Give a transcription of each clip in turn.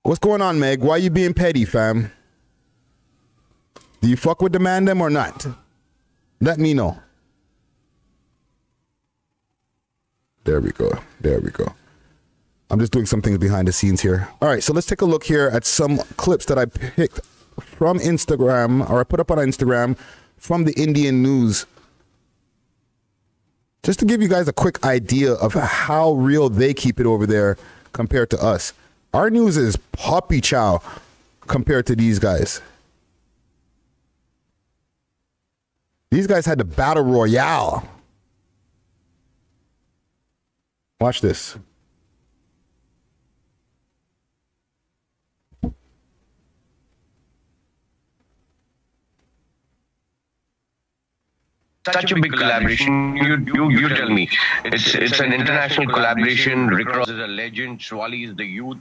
What's going on, Meg? Why you being petty, fam? Do you fuck with the man them or not? Let me know. There we go. There we go. I'm just doing some things behind the scenes here. All right, so let's take a look here at some clips that I picked from Instagram, or I put up on Instagram from the Indian news. Just to give you guys a quick idea of how real they keep it over there compared to us. Our news is puppy chow compared to these guys. These guys had the battle royale. Watch this. Such a big collaboration. You tell me. It's an international collaboration. Rick Ross is a legend. Swali is the youth,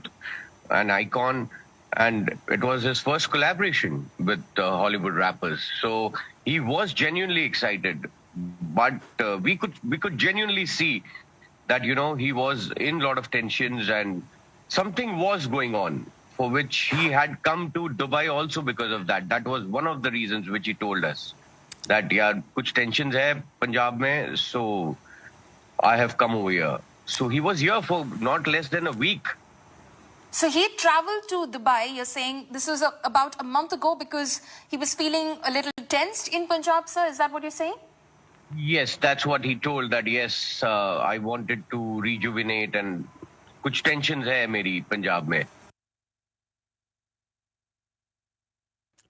an icon, and it was his first collaboration with Hollywood rappers. So he was genuinely excited, but we could genuinely see that he was in a lot of tensions and something was going on, for which he had come to Dubai also because of that. That was one of the reasons which he told us. That kuch tensions hai Punjab mein, so I have come over here. So he was here for not less than a week. So he traveled to Dubai. You're saying this was about a month ago because he was feeling a little tensed in Punjab, sir. Is that what you're saying? Yes, that's what he told. That yes, I wanted to rejuvenate and kuch tensions hai meri Punjab mein.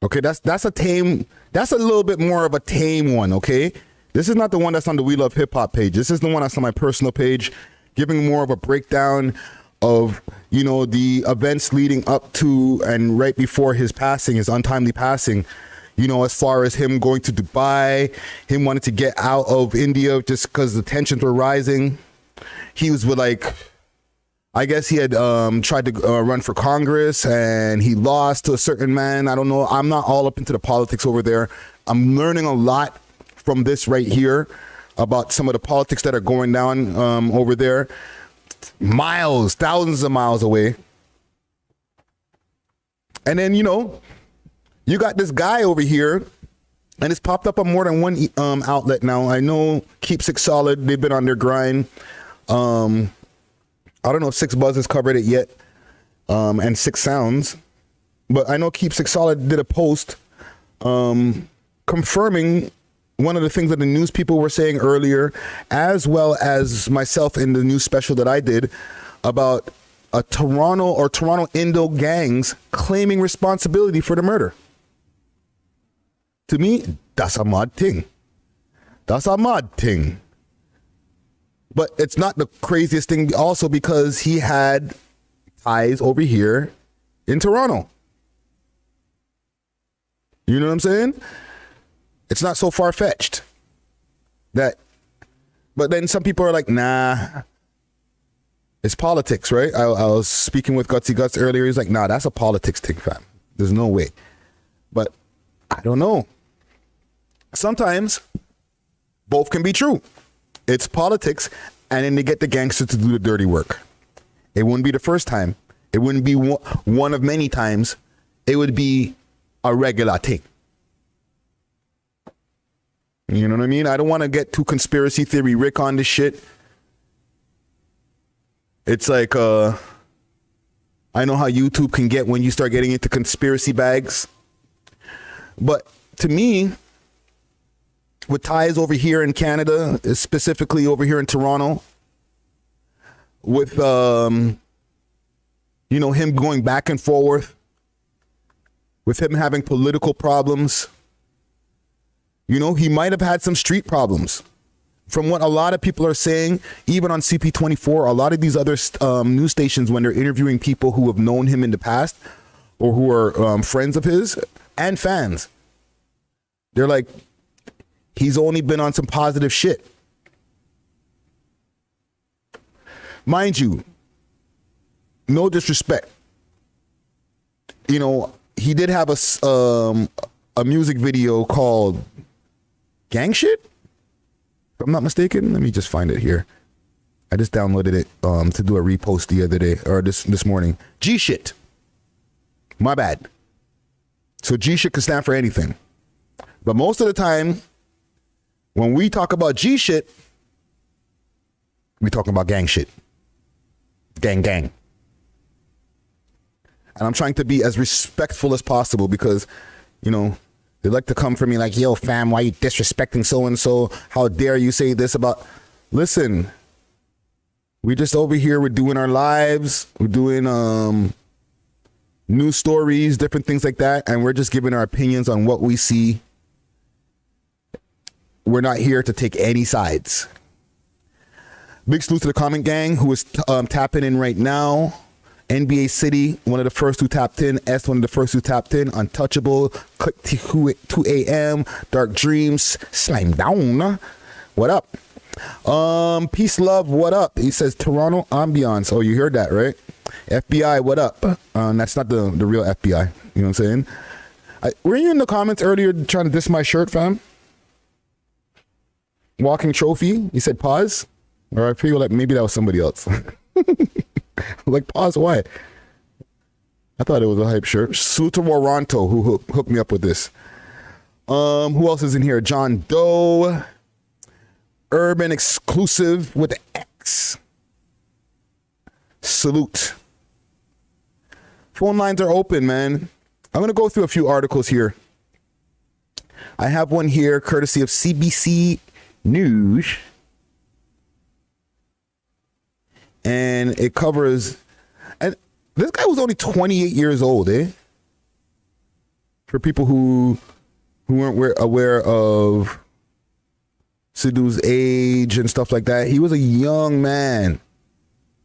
Okay, that's a little bit more of a tame one, okay? This is not the one that's on the We Love Hip Hop page. This is the one that's on my personal page, giving more of a breakdown of, the events leading up to and right before his passing, his untimely passing, as far as him going to Dubai, him wanting to get out of India just because the tensions were rising. He was with I guess he had tried to run for Congress and he lost to a certain man. I don't know. I'm not all up into the politics over there. I'm learning a lot from this right here about some of the politics that are going down over there. Thousands of miles away. And then, you got this guy over here and it's popped up on more than one outlet now. I know Keeps It Solid. They've been on their grind. I don't know if Six Buzz has covered it yet, and Six Sounds, but I know Keep Six Solid did a post confirming one of the things that the news people were saying earlier, as well as myself in the news special that I did about a Toronto Indo gangs claiming responsibility for the murder. To me, that's a mad thing. That's a mad thing. But it's not the craziest thing also because he had ties over here in Toronto. You know what I'm saying? It's not so far-fetched. But then some people are like, nah, it's politics, right? I was speaking with Gutsy Guts earlier. He's like, nah, that's a politics thing, fam. There's no way. But I don't know. Sometimes both can be true. It's politics, and then they get the gangsters to do the dirty work. It wouldn't be the first time. It wouldn't be one of many times. It would be a regular thing. You know what I mean? I don't want to get too conspiracy theory Rick on this shit. It's like, I know how YouTube can get when you start getting into conspiracy bags. But to me, with ties over here in Canada, specifically over here in Toronto, with, him going back and forth, with him having political problems, he might have had some street problems. From what a lot of people are saying, even on CP24, a lot of these other news stations, when they're interviewing people who have known him in the past or who are friends of his and fans, they're like, he's only been on some positive shit. Mind you, no disrespect. He did have a music video called Gang Shit, if I'm not mistaken. Let me just find it here. I just downloaded it to do a repost the other day, or this morning. G Shit. My bad. So G shit can stand for anything. But most of the time, when we talk about G shit, we talking about gang shit. Gang. And I'm trying to be as respectful as possible because, you know, they like to come for me like, yo, fam, why you disrespecting so-and-so? How dare you say this about... Listen, we just over here, we're doing our lives. We're doing news stories, different things like that. And we're just giving our opinions on what we see. We're not here to take any sides. Big salute to the comment gang who is tapping in right now. NBA City, one of the first who tapped in. S, one of the first who tapped in. Untouchable, Click 2 a.m. Dark Dreams, Slime Down. What up? Peace, love, what up? He says Toronto ambiance. Oh, you heard that, right? FBI, what up? That's not the real FBI. You know what I'm saying? Were you in the comments earlier trying to diss my shirt, fam? Walking trophy. You said pause? Or I feel like maybe that was somebody else. Like, pause, why? I thought it was a hype shirt. Salute to Waranto, who hooked me up with this. Who else is in here? John Doe. Urban Exclusive with the X. Salute. Phone lines are open, man. I'm going to go through a few articles here. I have one here courtesy of CBC News. And it covers... And this guy was only 28 years old, eh? For people who weren't aware of Sidhu's age and stuff like that. He was a young man.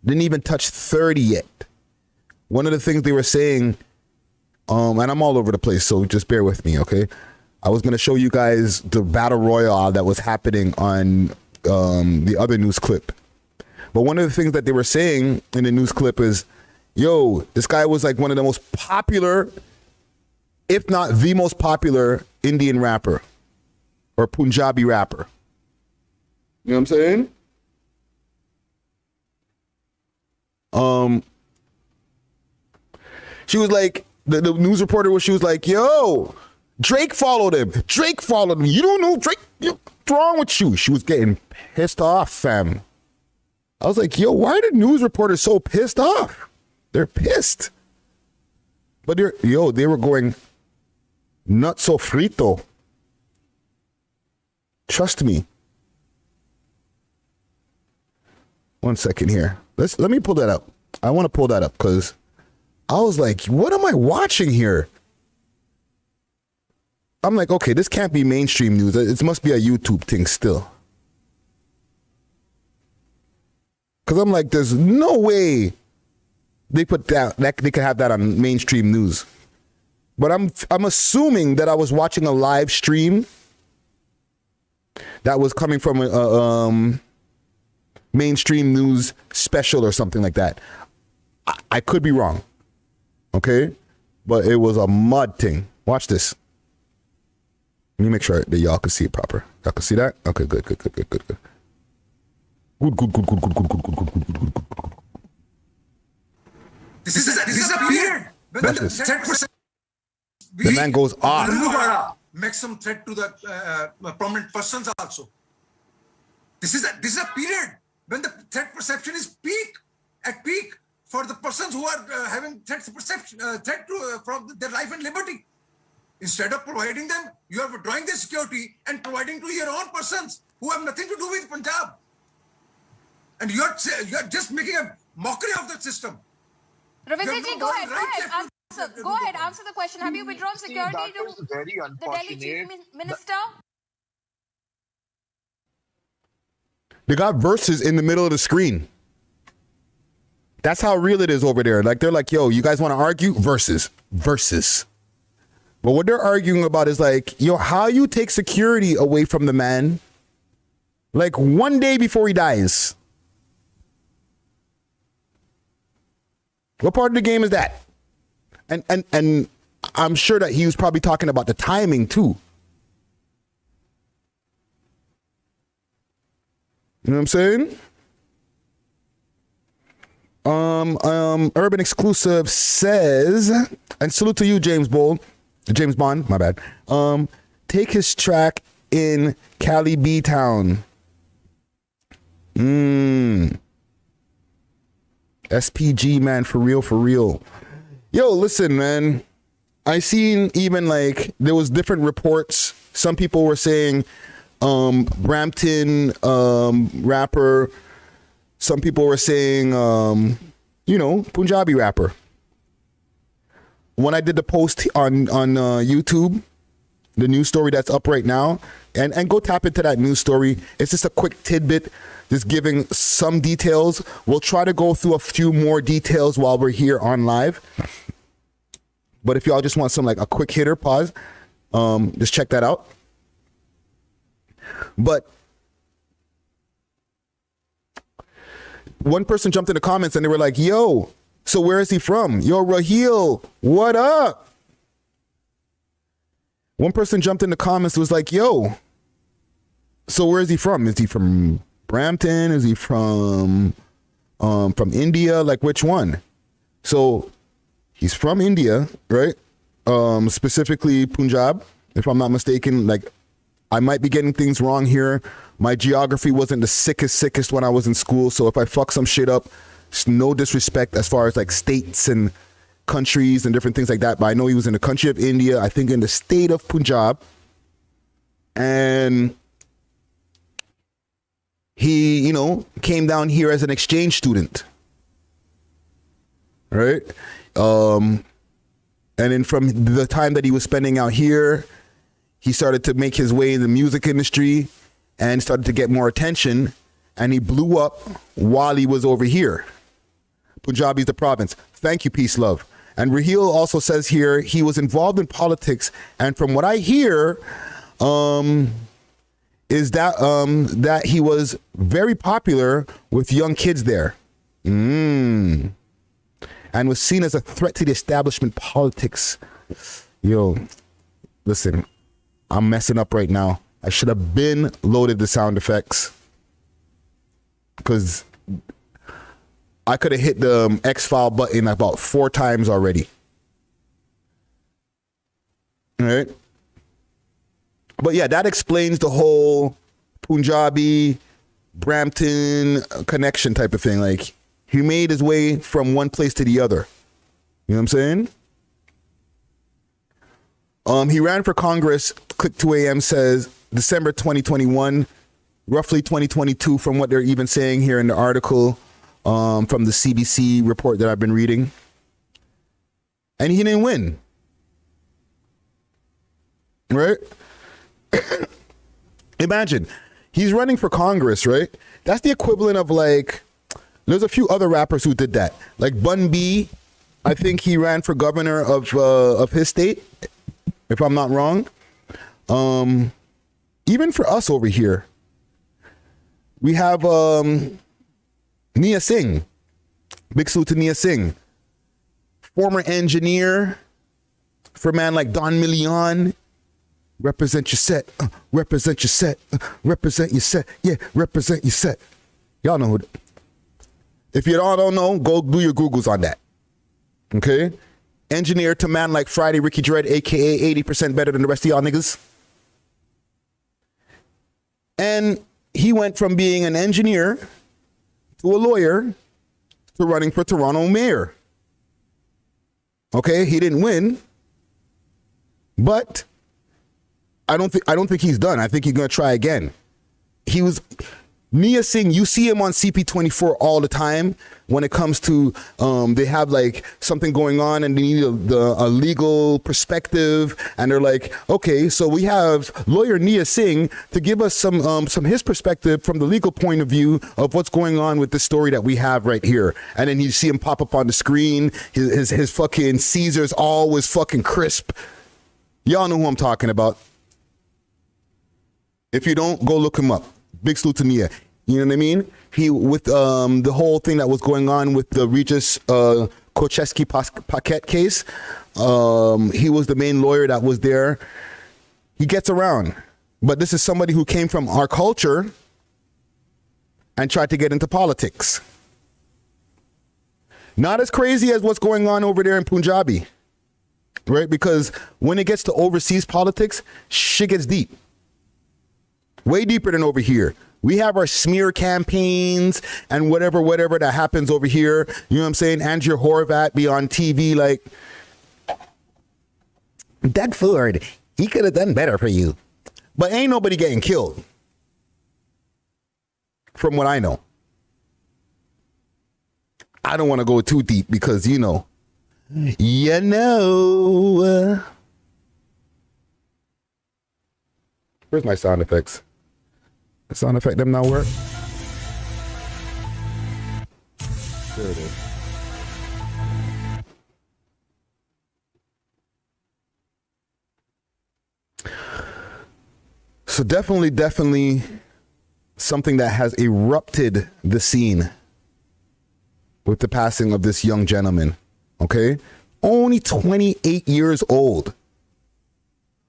Didn't even touch 30 yet. One of the things they were saying, and I'm all over the place, so just bear with me, okay? I was going to show you guys the battle royale that was happening on the other news clip. But one of the things that they were saying in the news clip is, yo, this guy was like one of the most popular, if not the most popular Indian rapper or Punjabi rapper. You know what I'm saying? She was like, the news reporter she was like, yo, Drake followed him. Drake followed him. You don't know Drake? What's wrong with you? She was getting pissed off, fam. I was like, yo, why are the news reporters so pissed off? They're pissed. But they were going not so frito. Trust me. One second here. Let me pull that up. I want to pull that up because I was like, what am I watching here? I'm like, okay, this can't be mainstream news. It must be a YouTube thing still. Because I'm like, there's no way they put that they could have that on mainstream news. But I'm assuming that I was watching a live stream that was coming from a mainstream news special or something like that. I could be wrong. Okay? But it was a mud thing. Watch this. Let me make sure that y'all can see it proper. Y'all can see that? Okay, good. Good. This is a period when the threat perception. The man goes off. Maximum threat to the prominent persons also. This is a period when the threat perception is at peak for the persons who are having threat to from their life and liberty. Instead of providing them, you are withdrawing the security and providing to your own persons who have nothing to do with Punjab. And you are just making a mockery of the system. Ravindra ji, go ahead, answer the question. Have you withdrawn security to the Delhi Chief Minister? They got verses in the middle of the screen. That's how real it is over there. Like, they're like, yo, you guys want to argue? Verses. But what they're arguing about is like, yo, how you take security away from the man like one day before he dies. What part of the game is that? And I'm sure that he was probably talking about the timing too. You know what I'm saying? Urban Exclusive says, and salute to you, James Bond, my bad. Take his track in Cali B Town. SPG, man, for real. Yo, listen, man. I seen even like there was different reports. Some people were saying Brampton rapper. Some people were saying Punjabi rapper. When I did the post on YouTube, the news story that's up right now, and go tap into that news story. It's just a quick tidbit, just giving some details. We'll try to go through a few more details while we're here on live. But if y'all just want some like a quick hitter, pause, just check that out. But one person jumped in the comments and they were like, yo, so where is he from? Yo, Raheel, what up? One person jumped in the comments and was like, yo, so where is he from? Is he from Brampton? Is he from India? Like which one? So he's from India, right? Specifically Punjab, if I'm not mistaken. Like, I might be getting things wrong here. My geography wasn't the sickest when I was in school. So if I fuck some shit up, it's no disrespect as far as like states and countries and different things like that. But I know he was in the country of India, I think in the state of Punjab. And he, came down here as an exchange student. Right? And then from the time that he was spending out here, he started to make his way in the music industry and started to get more attention. And he blew up while he was over here. Punjabi is the province. Thank you, peace, love. And Raheel also says here he was involved in politics. And from what I hear, is that he was very popular with young kids there. And was seen as a threat to the establishment politics. Yo, listen, I'm messing up right now. I should have been loaded the sound effects, because I could have hit the X-File button about 4 times already. All right. But yeah, that explains the whole Punjabi, Brampton connection type of thing. Like, he made his way from one place to the other. You know what I'm saying? He ran for Congress, Click 2 AM says, December 2021, roughly 2022 from what they're even saying here in the article, from the CBC report that I've been reading. And he didn't win. Right? Imagine, he's running for Congress, right? That's the equivalent of like, there's a few other rappers who did that. Like Bun B, I think he ran for governor of his state, if I'm not wrong. Even for us over here, we have Nia Singh. Big salute to Nia Singh. Former engineer for a man like Don Million. Represent your set. Represent your set. Represent your set. Yeah, represent your set. Y'all know who. If you all don't know, go do your Googles on that. Okay? Engineer to man like Friday Ricky Dred, a.k.a. 80% better than the rest of y'all niggas. And he went from being an engineer to a lawyer to running for Toronto mayor. Okay? He didn't win. But I don't think he's done. I think he's going to try again. He was... Nia Singh, you see him on CP24 all the time when it comes to they have like something going on and they need a legal perspective, and they're like, okay, so we have lawyer Nia Singh to give us some his perspective from the legal point of view of what's going on with this story that we have right here. And then you see him pop up on the screen, his fucking Caesar's always fucking crisp. Y'all know who I'm talking about. If you don't, go look him up. Big salute to Nia. You know what I mean? He, with the whole thing that was going on with the Regis Kocheski-Paquette case, he was the main lawyer that was there. He gets around. But this is somebody who came from our culture and tried to get into politics. Not as crazy as what's going on over there in Punjabi, right? Because when it gets to overseas politics, shit gets deep. Way deeper than over here. We have our smear campaigns and whatever that happens over here. You know what I'm saying? Andrew Horvath be on TV like, Doug Ford, he could have done better for you. But ain't nobody getting killed. From what I know. I don't want to go too deep because, you know. Where's my sound effects? The sound effect them not work? There it is. So definitely something that has erupted the scene with the passing of this young gentleman. Okay? Only 28 years old.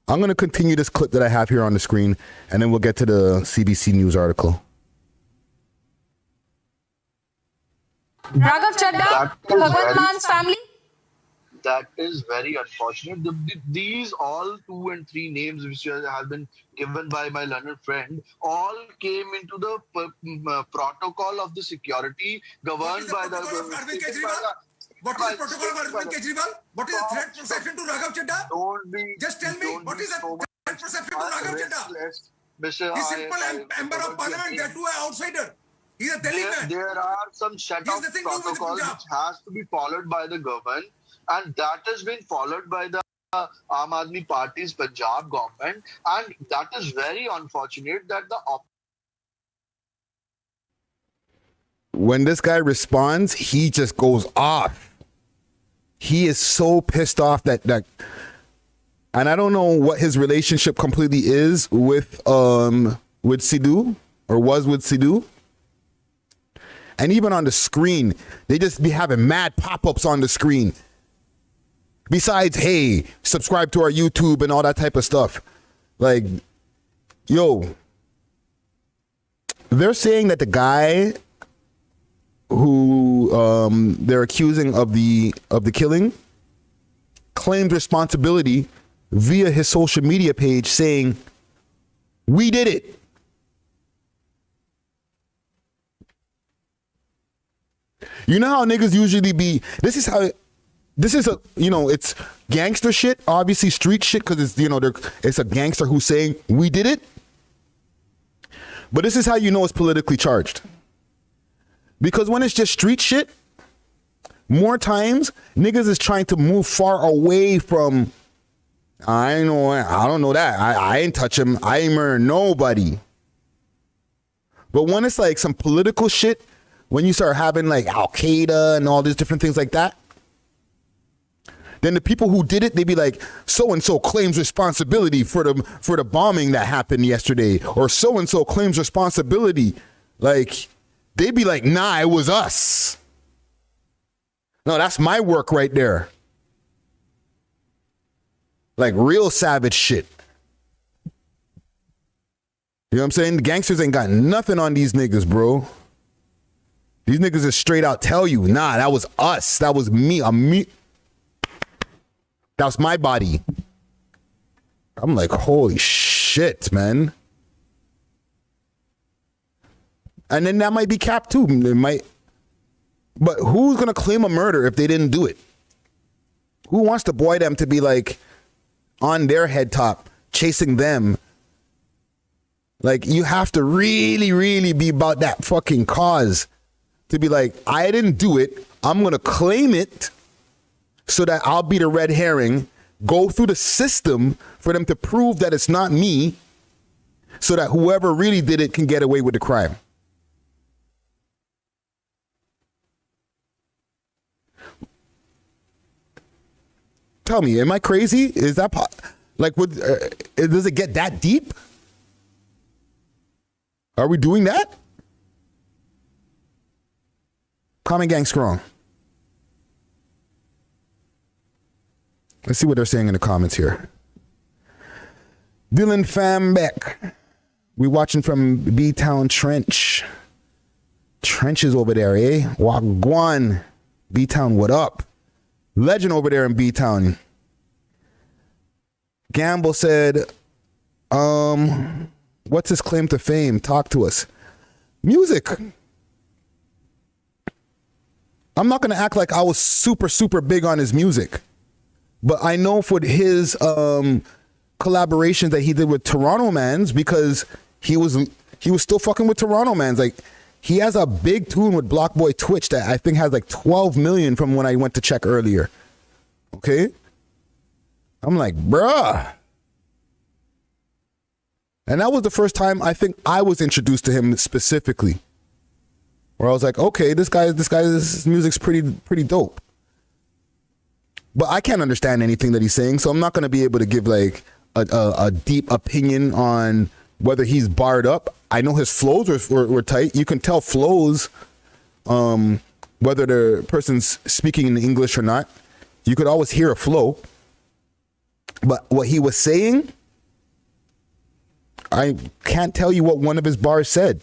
I'm going to continue this clip that I have here on the screen, and then we'll get to the CBC News article. Raghav Chadha, Bhagwant Man's family? That is very unfortunate. These all 2 and 3 names which have been given by my learned friend all came into the protocol of the security governed by the... What is the protocol of Arvind Kejriwal? What is the threat perception to Raghav Chadha? Just tell me, what is the threat perception to Raghav Chadha? He's simple member of parliament, that too an outsider. He's a Delhi man. There are some set of protocols which has to be followed by the government, and that has been followed by the Aam Aadmi Party's Punjab government, and that is very unfortunate that the when this guy responds, he just goes off. He is so pissed off that and I don't know what his relationship completely is with Sidhu, or was with Sidhu. And even on the screen, they just be having mad pop-ups on the screen. Besides, hey, subscribe to our YouTube and all that type of stuff. Like, yo, they're saying that the guy who they're accusing of the killing claimed responsibility via his social media page, saying, "We did it." You know how niggas usually be, this is a, you know, it's gangster shit, obviously street shit, because it's, you know, it's a gangster who's saying, "We did it." But this is how you know it's politically charged. Because when it's just street shit, more times niggas is trying to move far away from, I don't know that. I ain't touch him. I ain't murder nobody. But when it's like some political shit, when you start having like Al Qaeda and all these different things like that, then the people who did it, they be like, so and so claims responsibility for the bombing that happened yesterday, or so and so claims responsibility. Like, they be like, nah, it was us. No, that's my work right there. Like real savage shit. You know what I'm saying? The gangsters ain't got nothing on these niggas, bro. These niggas just straight out tell you, nah, that was us. That was me. That was my body. I'm like, holy shit, man. And then that might be cap too. It might. But who's going to claim a murder if they didn't do it? Who wants the boy them to be like on their head top, chasing them? Like, you have to really, really be about that fucking cause to be like, I didn't do it. I'm going to claim it so that I'll be the red herring, go through the system for them to prove that it's not me, so that whoever really did it can get away with the crime. Tell me, am I crazy? Is that like, does it get that deep? Are we doing that? Comment gang strong. Let's see what they're saying in the comments here. Dylan Fambeck. We watching from B-Town Trench. Trenches over there, eh? Wagwan. B-Town, what up? Legend over there in B-Town. Gamble said, what's his claim to fame? Talk to us. Music. I'm not going to act like I was super, super big on his music. But I know for his collaborations that he did with Toronto Mans, because he was still fucking with Toronto Mans. Like, he has a big tune with Block Boy Twitch that I think has like 12 million from when I went to check earlier. Okay? I'm like, bruh. And that was the first time I think I was introduced to him specifically. Where I was like, okay, this guy's music's pretty dope. But I can't understand anything that he's saying, so I'm not going to be able to give like a deep opinion on whether he's barred up. I know his flows were tight. You can tell flows, whether the person's speaking in English or not. You could always hear a flow. But what he was saying, I can't tell you what one of his bars said.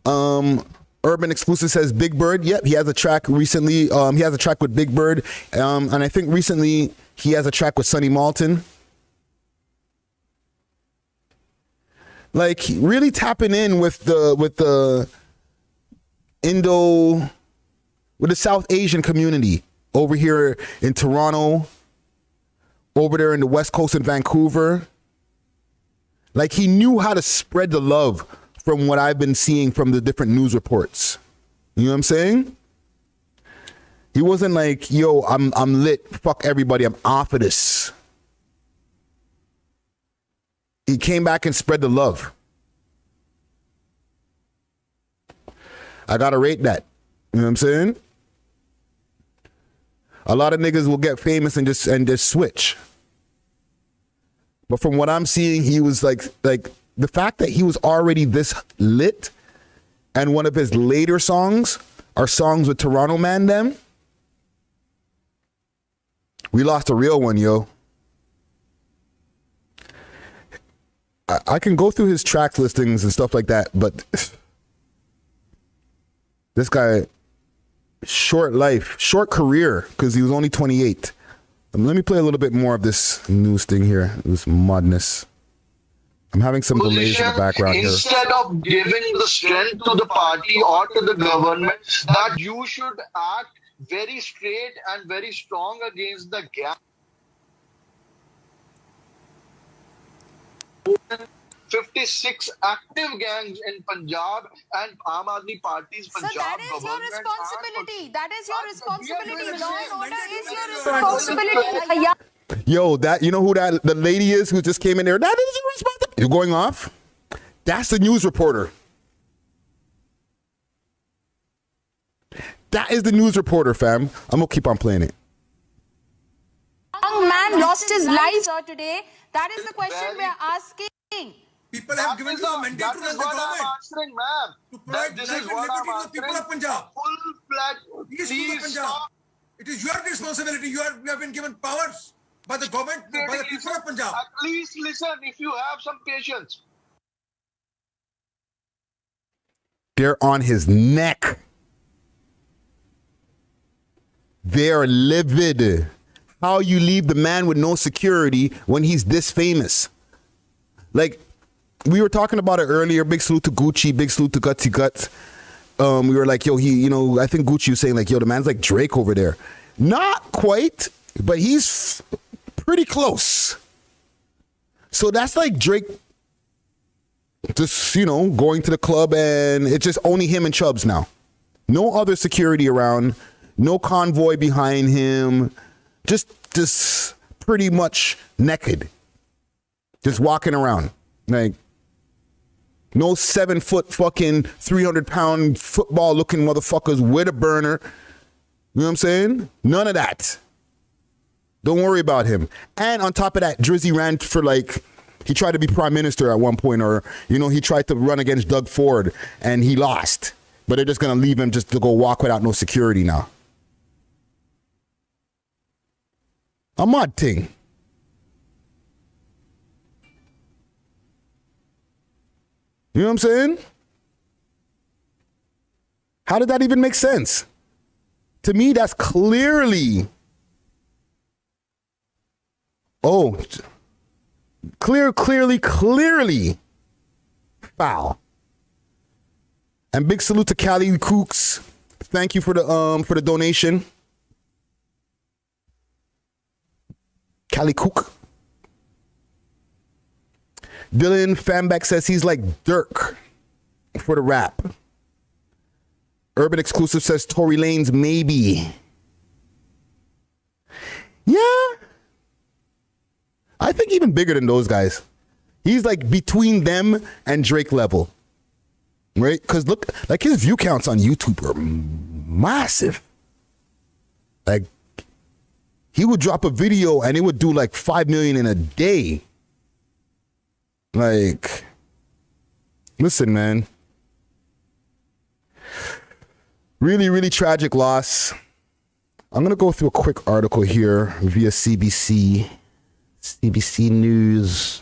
Urban Exclusive says Big Bird. Yep, he has a track recently. He has a track with Big Bird. And I think recently he has a track with Sonny Malton. Like, really tapping in with the South Asian community over here in Toronto, over there in the West Coast in Vancouver. Like, he knew how to spread the love from what I've been seeing from the different news reports. You know what I'm saying? He wasn't like, yo, I'm lit, fuck everybody, I'm off of this. He came back and spread the love. I gotta rate that. You know what I'm saying? A lot of niggas will get famous and just switch. But from what I'm seeing, he was like the fact that he was already this lit, and one of his later songs are songs with Toronto Man them. We lost a real one, yo. I can go through his track listings and stuff like that, but this guy, short life, short career, because he was only 28. Let me play a little bit more of this news thing here, this madness. I'm having some delays in the background here. Instead of giving the strength to the party or to the government, that you should act very straight and very strong against the gang. 56 active gangs in Punjab and Aam Aadmi Party's Punjab that is your government. Responsibility. That is your responsibility. Law and order is your responsibility. Yeah. Yo, that, you know who the lady is who just came in there? That is your responsibility. You're going off? That's the news reporter. That is the news reporter, fam. I'm gonna keep on playing it. Young man lost his life today. That is the question we are asking. People have given you a mandate to run the government. Answering, ma'am. To provide life and liberty to the people of Punjab. Full-fledged. Please stop. It is your responsibility. You have been given powers by the government, by the people of Punjab. Please listen if you have some patience. They're on his neck. They're livid. How you leave the man with no security when he's this famous? Like, we were talking about it earlier. Big salute to Gucci. Big salute to Gutsy Guts. We were like, yo, I think Gucci was saying like, yo, the man's like Drake over there. Not quite, but he's pretty close. So that's like Drake just, going to the club, and it's just only him and Chubbs now. No other security around. No convoy behind him. Just pretty much naked. Just walking around. Like, no 7-foot fucking 300-pound football looking motherfuckers with a burner. You know what I'm saying? None of that. Don't worry about him. And on top of that, Drizzy ran for he tried to be prime minister at one point, or, he tried to run against Doug Ford and he lost. But they're just going to leave him just to go walk without no security now. A mad thing. You know what I'm saying? How did that even make sense? To me, that's clearly, clearly foul. And big salute to Cali Kooks. Thank you for the donation. Cali Kook. Dylan Fambeck says he's like Dirk for the rap. Urban Exclusive says Tory Lanez maybe. Yeah. I think even bigger than those guys. He's like between them and Drake level. Right? Because look, like his view counts on YouTube are massive. Like he would drop a video and it would do like 5 million in a day. Like, listen, man. Really, really tragic loss. I'm going to go through a quick article here via CBC News.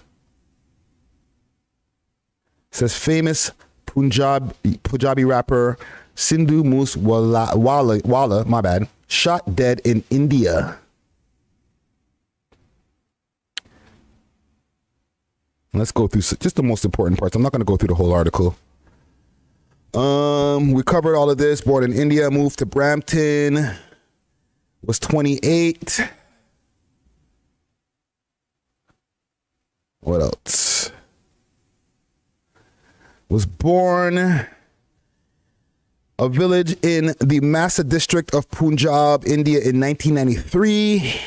It says famous Punjabi rapper Sidhu Moosewala, my bad, shot dead in India. Let's go through just the most important parts. I'm not going to go through the whole article. We covered all of this. Born in India, moved to Brampton, was 28. What else? Was born a village in the Massa district of Punjab, India in 1993.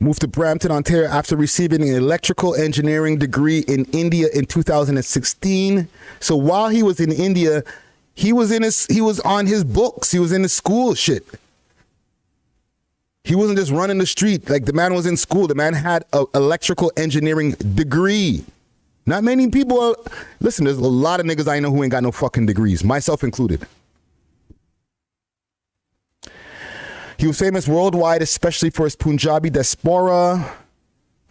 Moved to Brampton, Ontario after receiving an electrical engineering degree in India in 2016. So while he was in India, he was on his books. He was in his school shit. He wasn't just running the street. Like the man was in school. The man had an electrical engineering degree. Not many people listen, there's a lot of niggas I know who ain't got no fucking degrees, myself included. He was famous worldwide, especially for his Punjabi diaspora,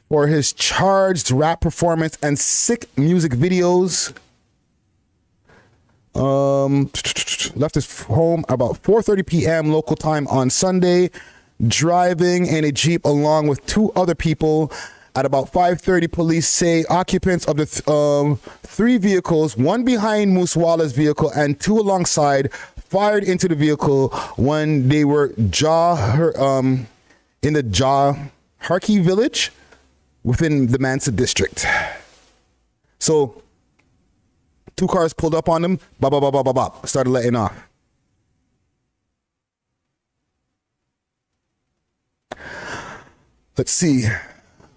for his charged rap performance and sick music videos. Left his home about 4:30 p.m. local time on Sunday, driving in a Jeep along with two other people. At about 5:30, police say occupants of the three vehicles, one behind Moosewala's vehicle and two alongside, fired into the vehicle when they were in the Harki village within the Mansa district. So, two cars pulled up on them, started letting off. Let's see.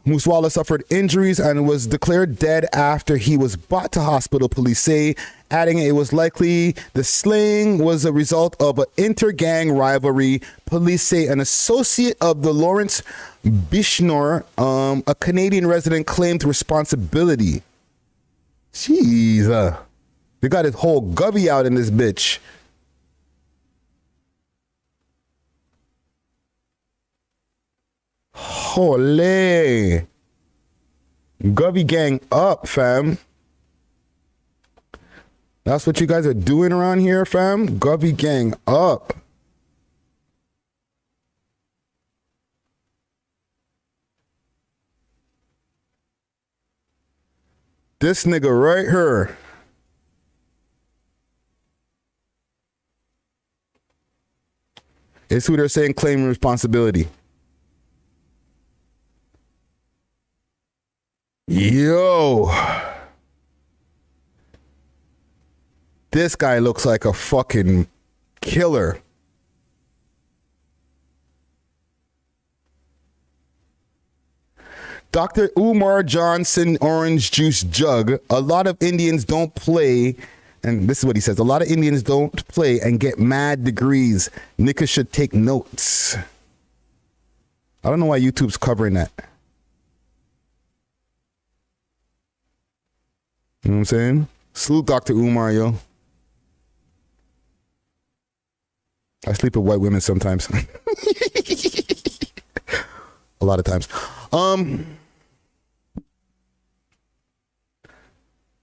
Moosewala suffered injuries and was declared dead after he was brought to hospital, police say, adding it was likely the slaying was a result of an inter-gang rivalry. Police say an associate of the Lawrence Bishnor, a Canadian resident, claimed responsibility. Jeez, they got his whole gubby out in this bitch. Holy. Govy gang up, fam. That's what you guys are doing around here, fam. Govy gang up. This nigga right here. It's who they're saying claiming responsibility. Yo, this guy looks like a fucking killer. Dr. Umar Johnson orange juice jug. A lot of Indians don't play, and this is what he says, a lot of Indians don't play and get mad degrees. Niggas should take notes. I don't know why YouTube's covering that. You know what I'm saying? Salute Dr. Umar, yo. I sleep with white women sometimes. A lot of times.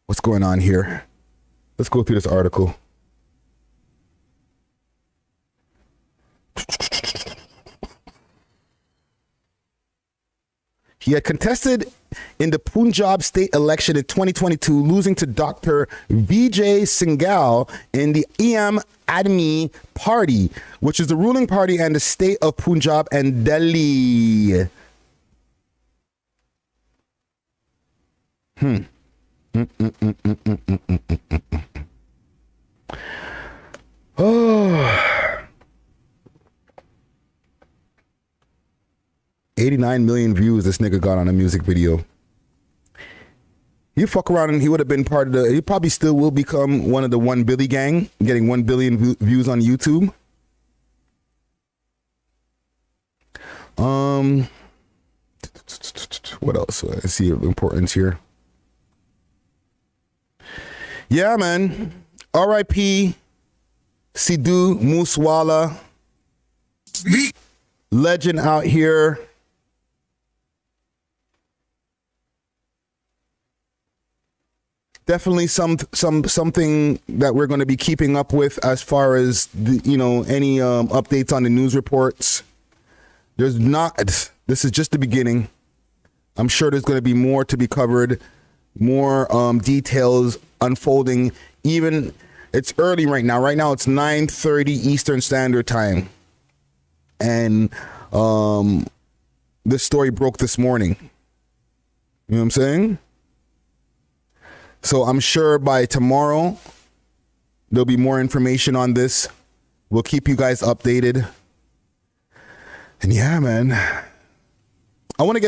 What's going on here? Let's go through this article. He had contested in the Punjab state election in 2022, losing to Dr. Vijay Singhal in the Aam Aadmi Party, which is the ruling party in the state of Punjab and Delhi. Oh. 89 million views this nigga got on a music video. You fuck around and he would have been part of the, he probably still will become one of the 1 Billy gang, getting 1 billion views on YouTube. What else? I see importance here. Yeah, man. R.I.P. Sidhu Moosewala. Legend out here. Definitely something that we're going to be keeping up with as far as the, any updates on the news reports. There's not. This is just the beginning. I'm sure there's going to be more to be covered, more details unfolding. Even it's early right now. Right now it's 9:30 Eastern Standard Time, and this story broke this morning. You know what I'm saying? So I'm sure by tomorrow, there'll be more information on this. We'll keep you guys updated. And yeah, man, I want to get to